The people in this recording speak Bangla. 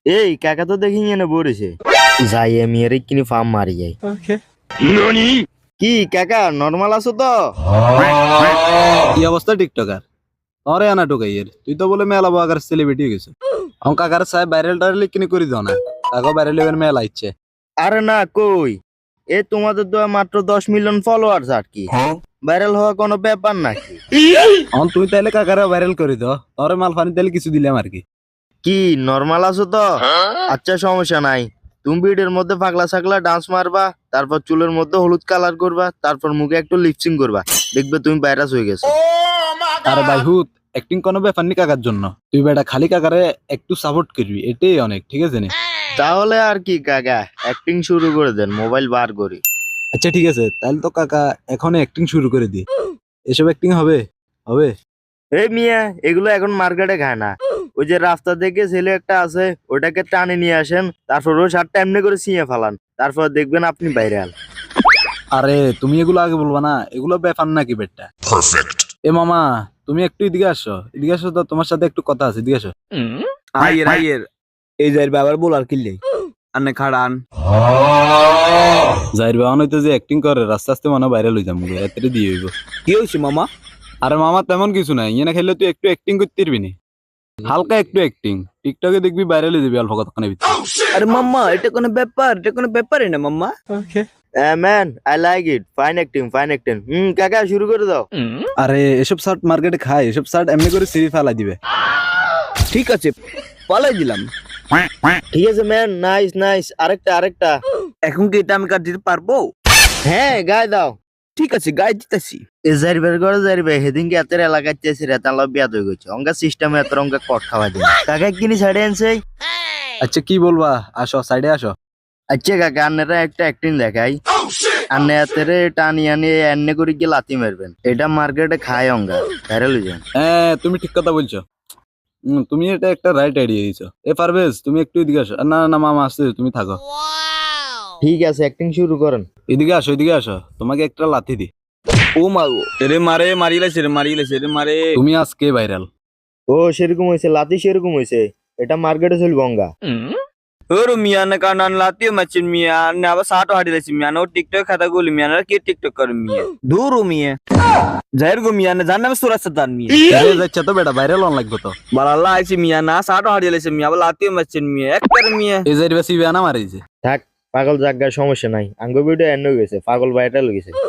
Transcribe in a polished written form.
এই কাকা তো দেখি এনে বলেছে যাই আমি এর কিনি ফার্ম মারি যাই। কি কাকা নরমাল আছো তো? কি অবস্থা টিকটকার? অরে আনা টোকাইয়ের তুই তো বলে মেলা বাগার সেলিব্রিটি হয়ে গেছে। আমার কাকার সাহেব ভাইরাল টাইরাল কিনে করে দাও না, কাকা ভাইরাল এবার মেলা ইচ্ছে। আরে না কই, এ তোমাদের তো মাত্র 10 মিলিয়ন ফলোয়ার্স আর কি, ভাইরাল হওয়া কোনো ব্যাপার নাকি? এখন তুই তাহলে কাকারা ভাইরাল করে দাও, তোর মাল ফানি তাহলে কিছু দিলাম আর কি। কি নরমাল আছো তো? আচ্ছা সমস্যা নাই, তুমি ভিডিওর মধ্যে পাগলা ছাগলা ডান্স মারবা, তারপর চুলের মধ্যে হলুদ কালার করবা, তারপর মুখে একটু লিপসিং করবা, দেখবে তুমি ভাইরাস হয়ে গেছো। আরে ভাই হুত অ্যাক্টিং কোনো ব্যাপার নি কাকার জন্য, তুই বেটা খালি কাকারে একটু সাপোর্ট করবি, এটাই অনেক, ঠিক আছে নি? তাহলে আর কি কাকা, অ্যাক্টিং শুরু করে দেন, মোবাইল বার করি। আচ্ছা ঠিক আছে, তাহলে তো কাকা এখন অ্যাক্টিং শুরু করে দি। এসব অ্যাক্টিং হবে হবে এই মিয়া, এগুলো এখন মার্কেটে খায় না। ওই যে রাস্তা থেকে ছেলে একটা আছে, ওটাকে টানে নিয়ে আসেন, তারপর ও শার্টটা এমনি করে ছিঁড়ে ফালান, তারপর দেখবেন আপনি ভাইরাল। আরে তুমি এগুলো আগে বলবা না, এগুলো ব্যাপার নাকি বেটা? এ মামা তুমি একটু এদিকে আসো, এদিকে আসো তো, তোমার সাথে একটু কথা আছে, এদিকে আসো। আইয়ের আইয়ের এই যাই বাবার বলার কিল্লে আন্নে খাড়ান জাহির বাহন হইতে যে অ্যাক্টিং করে আস্তে আস্তে মনে ভাইরাল হয়ে যাবো, এতে দিয়ে হইব। কি হয়েছে মামা? আরে মামা তেমন কিছু নাই, ইয়ে না খেললে তুই একটু অ্যাক্টিং করতে পারবি নি, হালকা একটু অ্যাক্টিং, টিকটকে দেখবি ভাইরাল হয়ে যাবি অল্প কতক্ষণের ভিতরে। আরে মাম্মা এটা কোনো ব্যাপার, এটা কোনো ব্যাপারই না মাম্মা। Man I like it, fine acting fine acting. কাকা শুরু করে দাও। আরে এসব শার্ট মার্কেটে খায়, এসব শার্ট এমনি করে সিঁড়ি ফেলা দিবে। ঠিক আছে পালাই দিলাম। ঠিক আছে ম্যান, নাইস নাইস, আরেকটা আরেকটা। এখন কি এটা আমি কাট দিতে পারবো? হ্যাঁ গায়ে দাও। ঠিক আছে গায়ে দিতেছি। এ জারিবের করে যারিবে সেদিনকে এতের এলাকায় চেয়েছি রেতাল বিয়াদ হয়ে গেছে, অঙ্কা সিস্টেমে এত অঙ্কা কট খাওয়া যায়। কাকা কিনি সাইডে আনছে। আচ্ছা কি বলবা, আসো সাইডে আসো। আচ্ছা কাকা আন্নারা একটা অ্যাক্টিং দেখাই, আন্নে এতেরে টানি আনি এন্নে করে গিয়ে লাথি মারবেন, এটা মার্কেটে খায় অঙ্গা, ভাইরাল হয়ে যান। হ্যাঁ তুমি ঠিক কথা বলছো, তুমি এটা একটা রাইট আইডিয়া দিয়েছো। এ পারভেজ তুমি একটু এদিকে আসো। না না মামা আসছে, তুমি থাকো। ঠিক আছে অ্যাক্টিং শুরু করেন। এদিকে আসো, এদিকে আসো, তোমাকে একটা লাথি দি। ও মাগো রে মারে মারিলাছে রে মারিলাছে রে মারে। তুমি আজকে ভাইরাল। ও সেরকম হয়েছে, লাথি সেরকম হয়েছে, এটা মার্কেটে চলবে অঙ্গা। ওরো মিয়া না কারণ লাতিও মাছেন মিয়া না আবার সাটো হারিলাছে মিয়া না টিকটক খাতা গুলি মিয়া না কি টিকটক করে মিয়া দূর মিয়া জাহির গো মিয়া না জান্নামে সুরাত দান মিয়া হয়ে যাচ্ছে তো বেটা, ভাইরাল অন লাগবে তো। বালাল্লাহ আইছি মিয়া না সাটো হারিলাছে মিয়া আবার লাতিও মাছেন মিয়া এক করে মিয়া। এই যে বেশি বেয়ানা মারিছে। থাক পাগল জায়গার সমস্যা নাই, আঙ্গ ভিডিও এন্ড হয়ে গেছে, পাগল ভাইরাল হয়ে গেছে।